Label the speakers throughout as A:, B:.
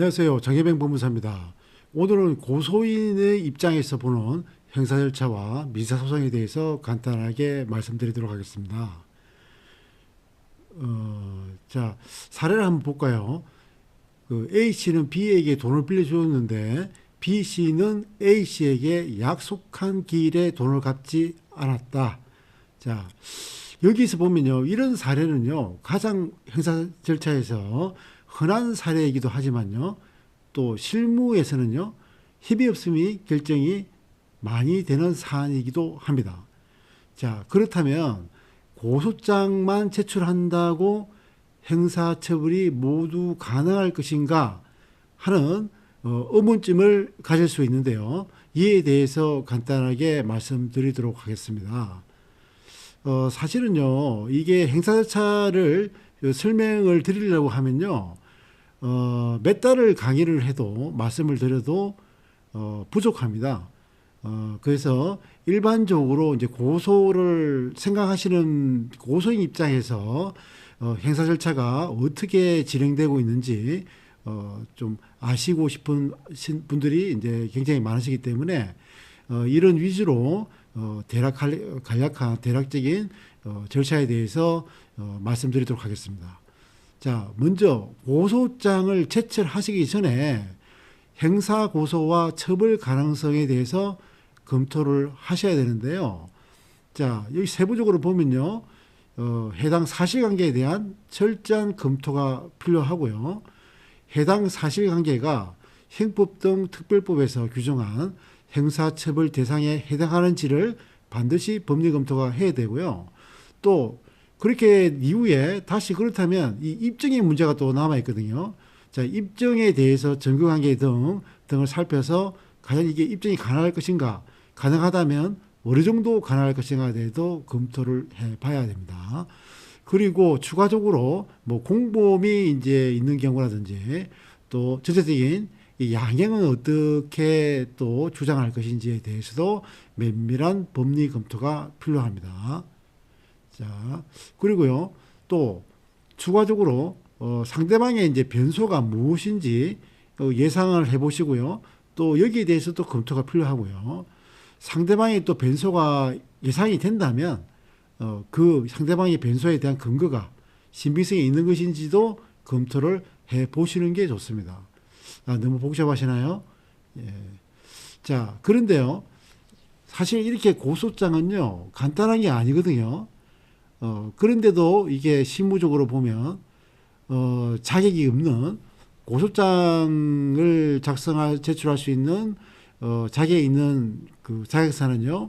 A: 안녕하세요. 정혜병 법무사입니다. 오늘은 고소인의 입장에서 보는 형사 절차와 민사소송에 대해서 간단하게 말씀드리도록 하겠습니다. 자, 사례를 한번 볼까요? A씨는 B에게 돈을 빌려주었는데 B씨는 A씨에게 약속한 기일에 돈을 갚지 않았다. 자, 여기서 보면요. 이런 사례는요. 가장 형사 절차에서 흔한 사례이기도 하지만요. 또 실무에서는요. 협의 없음이 결정이 많이 되는 사안이기도 합니다. 자, 그렇다면 고소장만 제출한다고 형사처벌이 모두 가능할 것인가 하는 의문점을 가질 수 있는데요. 이에 대해서 간단하게 말씀드리도록 하겠습니다. 사실은요, 이게 행사절차를 설명을 드리려고 하면요, 몇 달을 강의를 해도, 말씀을 드려도, 부족합니다. 그래서 일반적으로 이제 고소를 생각하시는 고소인 입장에서 행사 절차가 어떻게 진행되고 있는지, 좀 아시고 싶은 분들이 이제 굉장히 많으시기 때문에, 이런 위주로 간략한 대략적인 절차에 대해서 말씀드리도록 하겠습니다. 자, 먼저 고소장을 제출하시기 전에 형사 고소와 처벌 가능성에 대해서 검토를 하셔야 되는데요. 자, 여기 세부적으로 보면요. 해당 사실관계에 대한 철저한 검토가 필요하고요. 해당 사실관계가 형법 등 특별법에서 규정한 형사처벌 대상에 해당하는지를 반드시 법리 검토가 해야 되고요. 또 그렇게 이후에 다시 그렇다면 이 입증의 문제가 또 남아있거든요. 자, 입증에 대해서 증거관계 등을 살펴서 과연 이게 입증이 가능할 것인가, 가능하다면 어느 정도 가능할 것인가에 대해서 검토를 해봐야 됩니다. 그리고 추가적으로 뭐 공범이 이제 있는 경우라든지 또 전체적인 이 양형은 어떻게 또 주장할 것인지에 대해서도 면밀한 법리 검토가 필요합니다. 자, 그리고요, 또 추가적으로 상대방의 이제 변소가 무엇인지 예상을 해보시고요. 또 여기에 대해서 또 검토가 필요하고요. 상대방의 또 변소가 예상이 된다면 그 상대방의 변소에 대한 근거가 신빙성이 있는 것인지도 검토를 해보시는 게 좋습니다. 너무 복잡하시나요? 예. 자, 그런데요. 사실 이렇게 고소장은요, 간단한 게 아니거든요. 그런데도 이게 실무적으로 보면, 자격이 없는 고소장을 제출할 수 있는, 자격이 있는 그 자격사는요,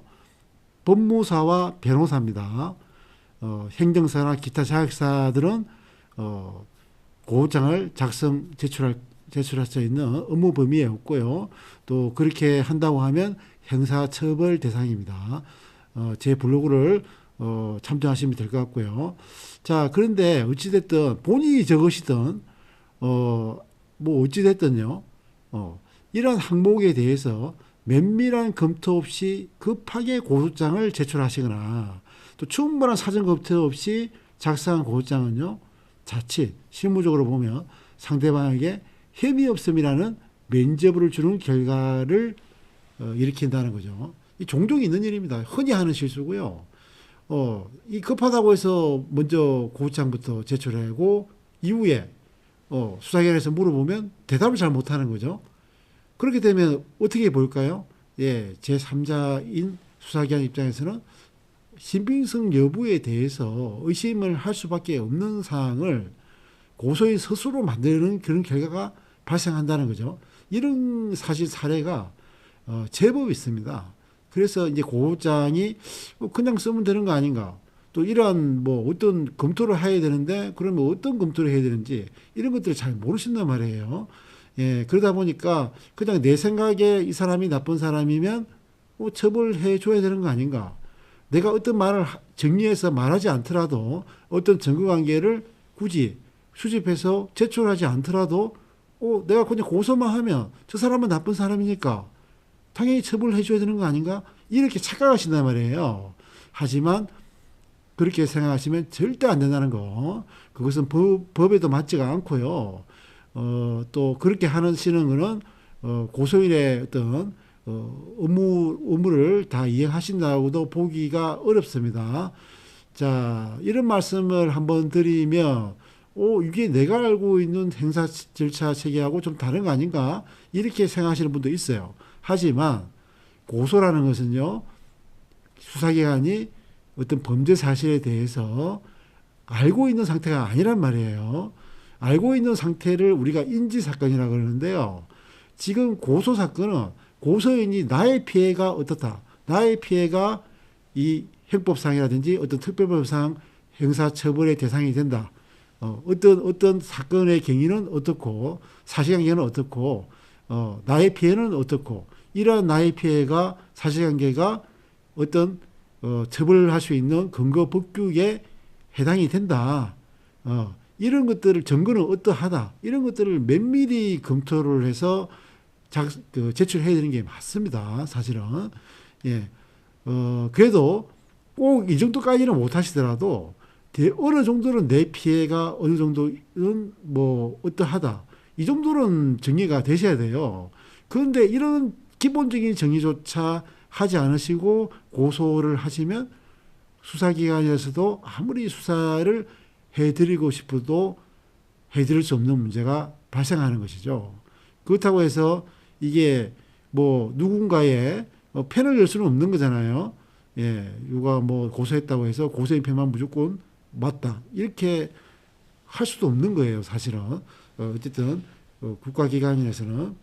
A: 법무사와 변호사입니다. 행정사나 기타 자격사들은, 고소장을 제출할 수 있는 업무 범위에 없고요. 또 그렇게 한다고 하면 형사처벌 대상입니다. 제 블로그를 참조하시면 될 것 같고요. 자, 그런데 어찌됐든 본인이 적으시든 뭐 어찌됐든요. 이런 항목에 대해서 면밀한 검토 없이 급하게 고소장을 제출하시거나 또 충분한 사전 검토 없이 작성한 고소장은요. 자칫 실무적으로 보면 상대방에게 혐의 없음이라는 면죄부를 주는 결과를 일으킨다는 거죠. 이 종종 있는 일입니다. 흔히 하는 실수고요. 이 급하다고 해서 먼저 고소장부터 제출하고 이후에 수사기관에서 물어보면 대답을 잘 못하는 거죠. 그렇게 되면 어떻게 볼까요? 예, 제3자인 수사기관 입장에서는 신빙성 여부에 대해서 의심을 할 수밖에 없는 사항을 고소인 스스로 만드는 그런 결과가 발생한다는 거죠. 이런 사실 사례가 제법 있습니다. 그래서 이제 고소장이 그냥 쓰면 되는 거 아닌가. 또 이러한 뭐 어떤 검토를 해야 되는데 그러면 어떤 검토를 해야 되는지 이런 것들을 잘 모르신단 말이에요. 예, 그러다 보니까 그냥 내 생각에 이 사람이 나쁜 사람이면 처벌해 줘야 되는 거 아닌가. 내가 어떤 말을 정리해서 말하지 않더라도 어떤 증거관계를 굳이 수집해서 제출하지 않더라도 내가 그냥 고소만 하면 저 사람은 나쁜 사람이니까 당연히 처벌을 해줘야 되는 거 아닌가? 이렇게 착각하신단 말이에요. 하지만 그렇게 생각하시면 절대 안 된다는 거. 그것은 법에도 맞지가 않고요. 또 그렇게 하시는 거는 고소인의 어떤 의무를 다 이행하신다고도 보기가 어렵습니다. 자, 이런 말씀을 한번 드리면, 이게 내가 알고 있는 행사 절차 체계하고 좀 다른 거 아닌가? 이렇게 생각하시는 분도 있어요. 하지만, 고소라는 것은요, 수사기관이 어떤 범죄 사실에 대해서 알고 있는 상태가 아니란 말이에요. 알고 있는 상태를 우리가 인지사건이라고 그러는데요. 지금 고소사건은 고소인이 나의 피해가 어떻다. 나의 피해가 이 형법상이라든지 어떤 특별법상 형사처벌의 대상이 된다. 어떤 사건의 경위는 어떻고, 사실관계는 어떻고, 나의 피해는 어떻고, 이러한 나의 피해가 사실관계가 어떤 처벌을 할 수 있는 근거 법규에 해당이 된다. 이런 것들을 증거는 어떠하다. 이런 것들을 면밀히 검토를 해서 제출해야 되는 게 맞습니다. 사실은. 예. 그래도 꼭 이 정도까지는 못 하시더라도 어느 정도는 내 피해가 어느 정도는 뭐 어떠하다. 이 정도는 정리가 되셔야 돼요. 그런데 이런 기본적인 정리조차 하지 않으시고 고소를 하시면 수사기관에서도 아무리 수사를 해드리고 싶어도 해드릴 수 없는 문제가 발생하는 것이죠. 그렇다고 해서 이게 뭐 누군가의 편을 열 수는 없는 거잖아요. 예, 누가 뭐 고소했다고 해서 고소인 편만 무조건 맞다. 이렇게 할 수도 없는 거예요, 사실은. 어쨌든 국가기관에서는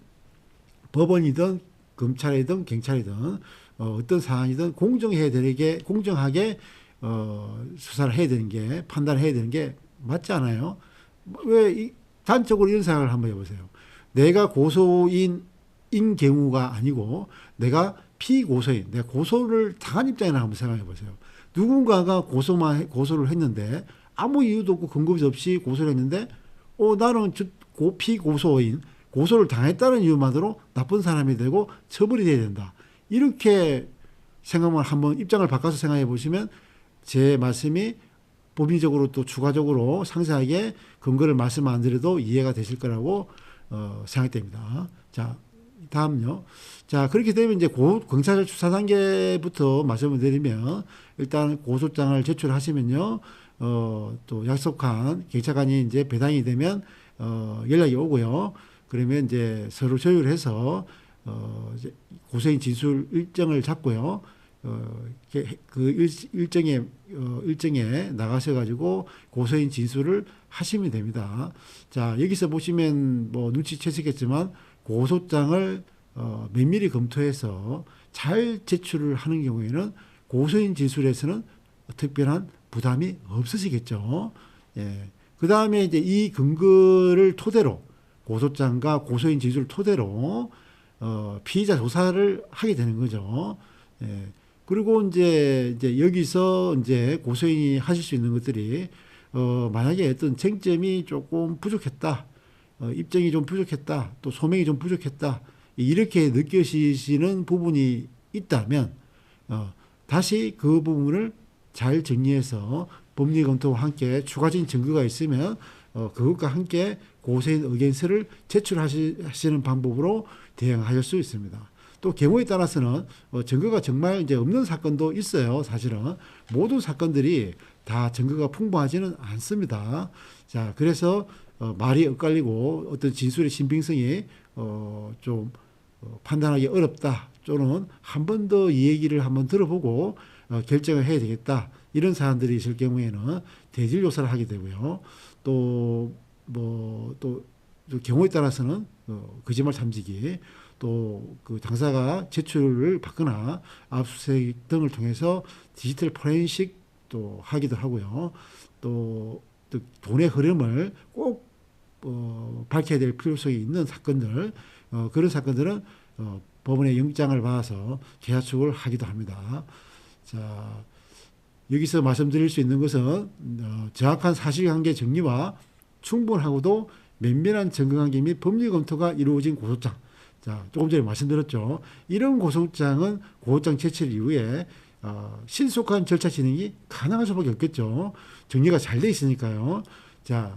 A: 법원이든 검찰이든 경찰이든 어떤 사안이든 공정하게 수사를 해야 되는 게, 판단을 해야 되는 게 맞지 않아요? 왜 단적으로 이런 생각을 한번 해보세요. 내가 고소인인 경우가 아니고 내가 피고소인, 내가 고소를 당한 입장이라 한번 생각해 보세요. 누군가가 고소를 했는데 아무 이유도 없고 근거도 없이 고소를 했는데 나는 피고소인, 고소를 당했다는 이유만으로 나쁜 사람이 되고 처벌이 돼야 된다. 이렇게 생각만 한번 입장을 바꿔서 생각해 보시면 제 말씀이 법리적으로 또 추가적으로 상세하게 근거를 말씀 안 드려도 이해가 되실 거라고 생각됩니다. 자, 다음요. 자, 그렇게 되면 이제 경찰 수사 단계부터 말씀을 드리면 일단 고소장을 제출하시면요. 또 약속한 경찰관이 이제 배당이 되면 연락이 오고요. 그러면 이제 서로 조율해서 이제 고소인 진술 일정을 잡고요. 그 일정에 나가셔가지고 고소인 진술을 하시면 됩니다. 자, 여기서 보시면 뭐 눈치채시겠지만 고소장을 면밀히 검토해서 잘 제출을 하는 경우에는 고소인 진술에서는 특별한 부담이 없으시겠죠. 예. 그 다음에 이제 이 근거를 토대로 고소장과 고소인 진술을 토대로 피의자 조사를 하게 되는 거죠. 예. 그리고 이제 여기서 이제 고소인이 하실 수 있는 것들이 만약에 어떤 쟁점이 조금 부족했다, 입증이 좀 부족했다, 또 소명이 좀 부족했다, 이렇게 느껴지시는 부분이 있다면 다시 그 부분을 잘 정리해서 법리 검토와 함께 추가적인 증거가 있으면 그것과 함께 고소인 의견서를 제출하시는 방법으로 대응하실 수 있습니다. 또 경우에 따라서는 증거가 정말 이제 없는 사건도 있어요. 사실은 모든 사건들이 다 증거가 풍부하지는 않습니다. 자, 그래서 말이 엇갈리고 어떤 진술의 신빙성이 좀 판단하기 어렵다, 또는 한 번 더 이 얘기를 한번 들어보고 결정을 해야 되겠다, 이런 사안들이 있을 경우에는 대질 조사를 하게 되고요. 또 경우에 따라서는 거짓말 탐지기, 또 그 당사가 제출을 받거나 압수수색 등을 통해서 디지털 포렌식 또 하기도 하고요. 또 돈의 흐름을 꼭 밝혀야 될 필요성이 있는 사건들, 그런 사건들은 법원의 영장을 받아서 계약축을 하기도 합니다. 자, 여기서 말씀드릴 수 있는 것은 정확한 사실관계 정리와 충분하고도 면밀한 증거관계 및 법리 검토가 이루어진 고소장. 자, 조금 전에 말씀드렸죠. 이런 고소장은 고소장 제출 이후에 신속한 절차 진행이 가능할 수밖에 없겠죠. 정리가 잘 돼 있으니까요. 자,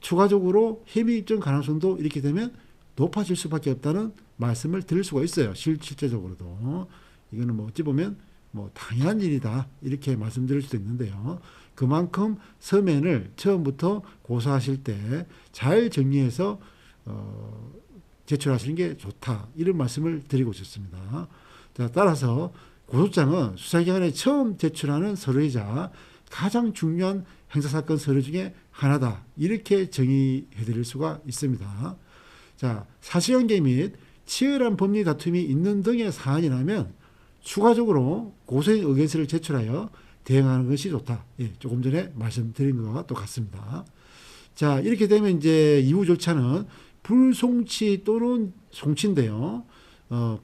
A: 추가적으로 혐의 입증 가능성도 이렇게 되면 높아질 수밖에 없다는 말씀을 드릴 수가 있어요. 실제적으로도. 이거는 뭐 어찌 보면 뭐 당연한 일이다 이렇게 말씀드릴 수도 있는데요. 그만큼 서면을 처음부터 고소하실 때 잘 정리해서 제출하시는 게 좋다 이런 말씀을 드리고 싶습니다. 자, 따라서 고소장은 수사기관에 처음 제출하는 서류이자 가장 중요한 형사사건 서류 중에 하나다 이렇게 정의해 드릴 수가 있습니다. 자, 사실관계 및 치열한 법리 다툼이 있는 등의 사안이라면 추가적으로 고소인 의견서를 제출하여 대응하는 것이 좋다. 예, 조금 전에 말씀드린 것과 똑같습니다. 자, 이렇게 되면 이제 이후 절차는 불송치 또는 송치인데요.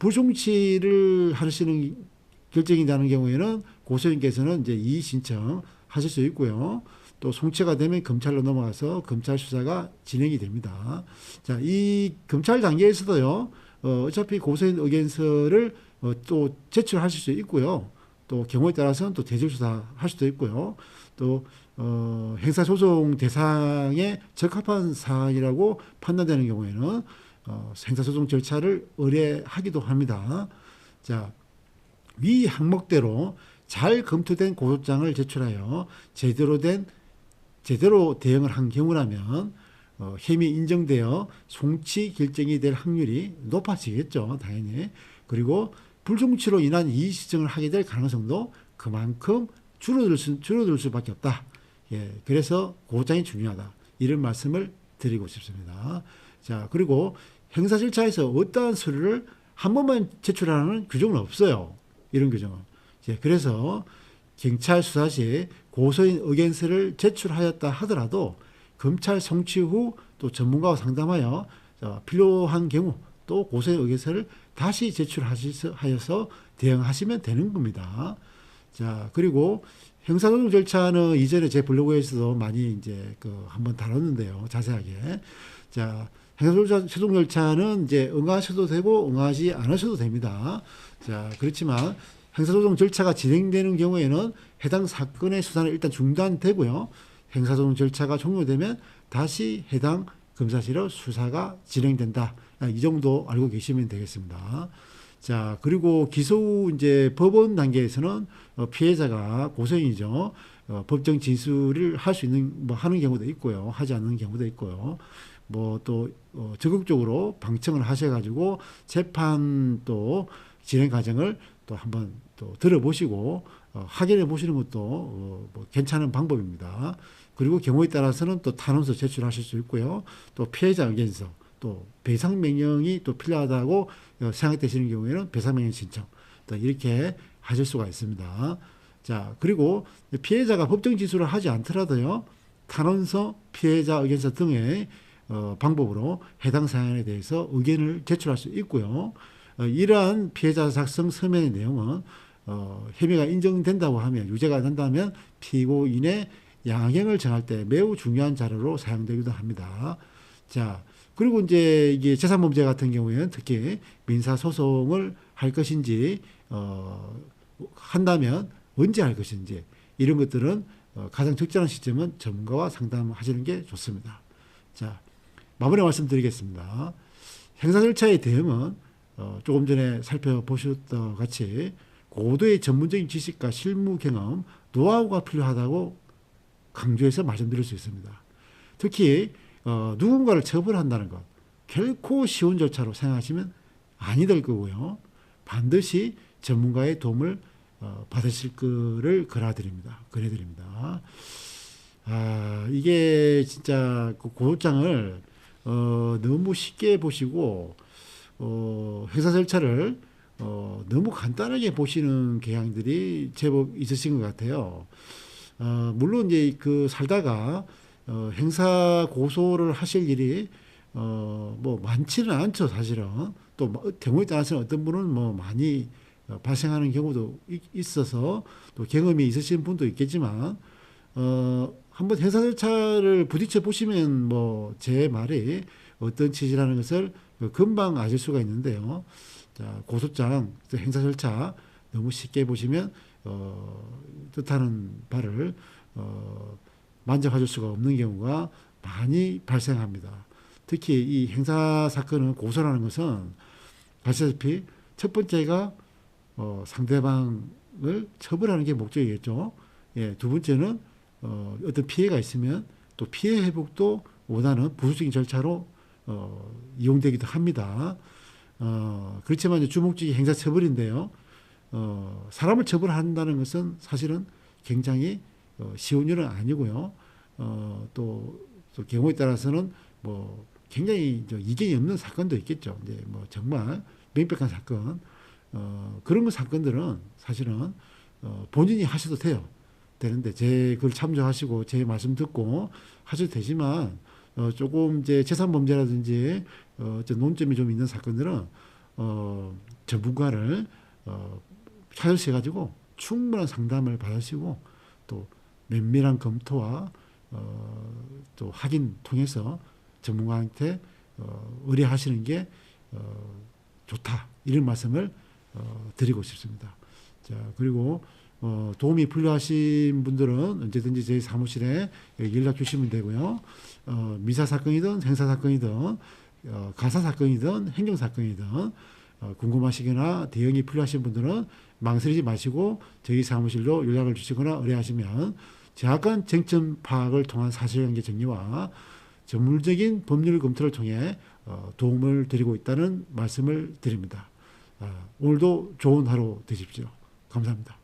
A: 불송치를 하시는 결정이 나는 경우에는 고소인께서는 이제 이의 신청 하실 수 있고요. 또 송치가 되면 검찰로 넘어가서 검찰 수사가 진행이 됩니다. 자, 이 검찰 단계에서도요. 어차피 고소인 의견서를 또 제출하실 수 있고요. 또 경우에 따라서는 또 대질수사 할 수도 있고요. 또 형사소송 대상에 적합한 사안이라고 판단되는 경우에는 형사소송 절차를 의뢰하기도 합니다. 자, 위 항목대로 잘 검토된 고소장을 제출하여 제대로 대응을 한 경우라면 혐의 인정되어 송치 결정이 될 확률이 높아지겠죠. 당연히. 그리고 불송치로 인한 이의시정을 하게 될 가능성도 그만큼 줄어들 수밖에 없다. 예, 그래서 고소장이 중요하다. 이런 말씀을 드리고 싶습니다. 자, 그리고 형사 절차에서 어떠한 서류를 한 번만 제출하는 규정은 없어요. 이런 규정은. 예, 그래서 경찰 수사 시 고소인 의견서를 제출하였다 하더라도 검찰 송치 후 또 전문가와 상담하여 필요한 경우 또 고소인 의견서를 다시 제출하여서 대응하시면 되는 겁니다. 자, 그리고 형사소송 절차는 이전에 제 블로그에서도 많이 이제 한번 다뤘는데요. 자세하게. 자, 형사소송 절차는 이제 응하셔도 되고 응하지 않으셔도 됩니다. 자, 그렇지만 형사소송 절차가 진행되는 경우에는 해당 사건의 수사는 일단 중단되고요. 형사소송 절차가 종료되면 다시 해당 검사실로 수사가 진행된다. 이 정도 알고 계시면 되겠습니다. 자, 그리고 기소 후 이제 법원 단계에서는 피해자가 고소인이죠. 법정 진술을 할 수 있는 뭐 하는 경우도 있고요. 하지 않는 경우도 있고요. 뭐 또 적극적으로 방청을 하셔가지고 재판 또 진행 과정을 또 한번 또 들어보시고 확인해 보시는 것도 뭐 괜찮은 방법입니다. 그리고 경우에 따라서는 또 탄원서 제출하실 수 있고요. 또 피해자 의견서, 또 배상 명령이 또 필요하다고 생각되시는 경우에는 배상 명령 신청, 또 이렇게 하실 수가 있습니다. 자, 그리고 피해자가 법정 진술을 하지 않더라도요, 탄원서, 피해자 의견서 등의 방법으로 해당 사안에 대해서 의견을 제출할 수 있고요. 이러한 피해자 작성 서면의 내용은 혐의가 인정된다고 하면, 유죄가 된다면 피고인의 양형을 정할 때 매우 중요한 자료로 사용되기도 합니다. 자, 그리고 이제 이게 재산범죄 같은 경우에는 특히 민사소송을 할 것인지, 한다면 언제 할 것인지, 이런 것들은 가장 적절한 시점은 전문가와 상담하시는 게 좋습니다. 자, 마무리 말씀드리겠습니다. 형사 절차의 대응은 조금 전에 살펴보셨던 같이 고도의 전문적인 지식과 실무 경험, 노하우가 필요하다고 강조해서 말씀드릴 수 있습니다. 특히 누군가를 처벌한다는 것 결코 쉬운 절차로 생각하시면 아니 될 거고요. 반드시 전문가의 도움을 받으실 거를 권해드립니다. 이게 진짜 고소장을 너무 쉽게 보시고 회사 절차를 너무 간단하게 보시는 경향들이 제법 있으신 것 같아요. 물론 이제 살다가 형사 고소를 하실 일이 뭐 많지는 않죠, 사실은. 또 경우에 따라서는 어떤 분은 뭐 많이 발생하는 경우도 있어서 또 경험이 있으신 분도 있겠지만 한번 형사 절차를 부딪혀 보시면 뭐 제 말이 어떤 취지라는 것을 금방 아실 수가 있는데요. 자, 고소장, 형사 절차 너무 쉽게 보시면 뜻하는 바를 만족하실 수가 없는 경우가 많이 발생합니다. 특히 이 행사 사건은 고소라는 것은 아시다시피 첫 번째가 상대방을 처벌하는 게 목적이겠죠. 예, 두 번째는 어떤 피해가 있으면 또 피해 회복도 원하는 부수적인 절차로 이용되기도 합니다. 그렇지만 이제 주목적인 행사 처벌인데요. 사람을 처벌한다는 것은 사실은 굉장히 쉬운 일은 아니고요. 또 경우에 따라서는 뭐 굉장히 이견이 없는 사건도 있겠죠. 이제 뭐 정말 명백한 사건, 그런 거 사건들은 사실은 본인이 하셔도 되는데 제 글 참조하시고 제 말씀 듣고 하셔도 되지만 조금 이제 재산 범죄라든지 논점이 좀 있는 사건들은 전문가를 찾으셔가지고 충분한 상담을 받으시고 또 면밀한 검토와 또 확인 통해서 전문가한테 의뢰하시는 게 좋다, 이런 말씀을 드리고 싶습니다. 자, 그리고 도움이 필요하신 분들은 언제든지 저희 사무실에 연락 주시면 되고요. 미사 사건이든 행사 사건이든 가사 사건이든 행정 사건이든 궁금하시거나 대응이 필요하신 분들은 망설이지 마시고 저희 사무실로 연락을 주시거나 의뢰하시면 정확한 쟁점 파악을 통한 사실관계 정리와 전문적인 법률 검토를 통해 도움을 드리고 있다는 말씀을 드립니다. 오늘도 좋은 하루 되십시오. 감사합니다.